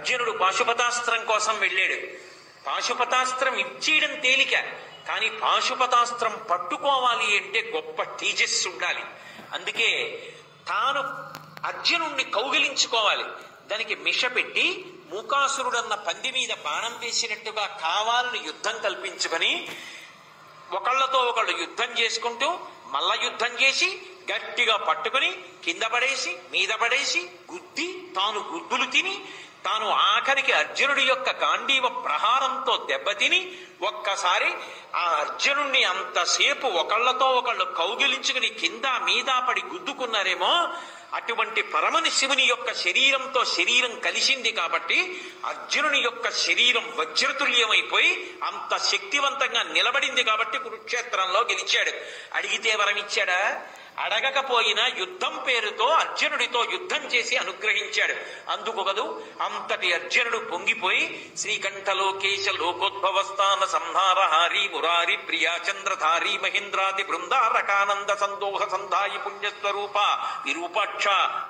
అర్జునుడు పాశుపతాస్త్రం కోసం వెళ్ళాడు. పాశుపతాస్త్రం ఇచ్చేయడం తేలిక, కానీ పాశుపతాస్త్రం పట్టుకోవాలి అంటే గొప్ప తేజస్సు ఉండాలి. అందుకే తాను అర్జునుణ్ణి కౌగిలించుకోవాలి. దానికి మిష పెట్టి మూకాసురుడన్న పంది మీద బాణం వేసినట్టుగా కావాలని యుద్ధం కల్పించుకొని ఒకళ్ళతో ఒకళ్ళు యుద్ధం చేసుకుంటూ మల్ల యుద్ధం చేసి గట్టిగా పట్టుకుని కింద పడేసి మీద పడేసి గుద్ది తాను గుద్దులు తిని తాను ఆఖరికి అర్జునుడి యొక్క గాంధీవ ప్రహారంతో దెబ్బతిని ఒక్కసారి ఆ అర్జునుణ్ణి అంతసేపు ఒకళ్ళతో ఒకళ్ళు కౌగిలించుకుని కింద మీద పడి గుద్దుకున్నారేమో, అటువంటి పరమని శివుని యొక్క శరీరంతో శరీరం కలిసింది కాబట్టి అర్జునుని యొక్క శరీరం వజ్రతుల్యమైపోయి అంత శక్తివంతంగా నిలబడింది కాబట్టి కురుక్షేత్రంలో గెలిచాడు. అడిగితే వరమిచ్చాడా? అడగకపోయినా యుద్ధం పేరుతో అర్జునుడితో యుద్ధం చేసి అనుగ్రహించాడు. అందుకు కదూ అంతటి అర్జునుడు పొంగిపోయి శ్రీకంఠలోకేశ లోకోద్భవస్థాన సంహారహారి మురారి ప్రియా చంద్రధారి మహేంద్రాది బృందారకానంద సందోహ సంధాయి పుణ్యస్వరూప విరూపాక్ష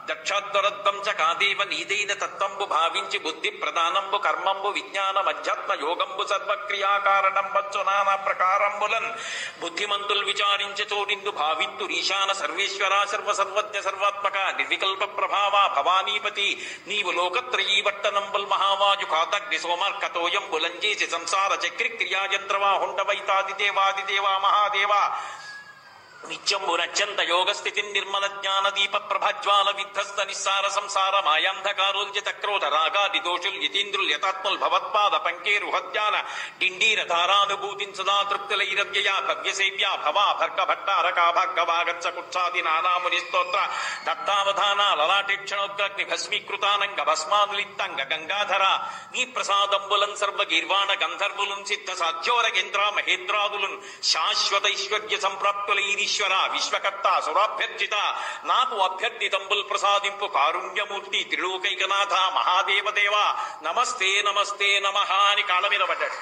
దక్షాద్వరద్వంచ కాదేవ నీదైన తత్వంబు భావించి బుద్ధి ప్రధానంబు కర్మంబు విజ్ఞాన అధ్యాత్మ యోగంబు సర్వక్రియాకారణం వచ్చు నానా ప్రకారంబులన్ బుద్ధిమంతులు విచారించ చోడిందు భావింతు ఈశాన సర్వేశ్వర సర్వసర్వజ్ఞ సర్వాత్మక నిర్వికల్ప ప్రభావ భవానీపతి నీవు లోకత్రయీవర్తనంబుల్ మహావాయు కాదగ్ని సోమార్కతోయం బులంజేసి సంసార చక్రి క్రియాయంత్రవా హుండవైతాదిదేవాదిదేవా మహాదేవా నిత్యంబు నత్యంత యోగస్థితి నిర్మల జ్ఞాన దీప ప్రభజ్వాల విధ్వస్త నిస్సార సంసార మాయాంధకారోల్జిత క్రోధ రాగాది దోషుల్ యతీంద్రుల్ యతాత్మల్ భవత్పాద పంకేరుహద్యాన డిండీర ధారానుభూతిన్ సదా తృప్తులైరవ్యయా భవ్యసేవ్యా భవా భర్గ భట్టారకా భార్గవాగచ్చ కుక్షాది నానాముని స్తోత్ర దత్తావధాన లలాటేక్షణోగ్రగ్ని భస్మీకృతానంగ భస్మానులిప్తంగ గంగాధర నీ ప్రసాదంబులన్ సర్వగీర్వాణ గంధర్వులున్ సిద్ధ సాధ్యోరగేంద్ర మహేంద్రాదులున్ శాశ్వతైశ్వర్య సంప్రాప్తులైరి విశ్వకర్త సురాభ్యర్థిత నాకు అభ్యర్థితంబుల్ ప్రసాదింపు కారుణ్యమూర్తి త్రిలోకైకనాథ మహాదేవదేవ నమస్తే నమస్తే నమః అని కాళ్ళ మీద పడ్డాడు.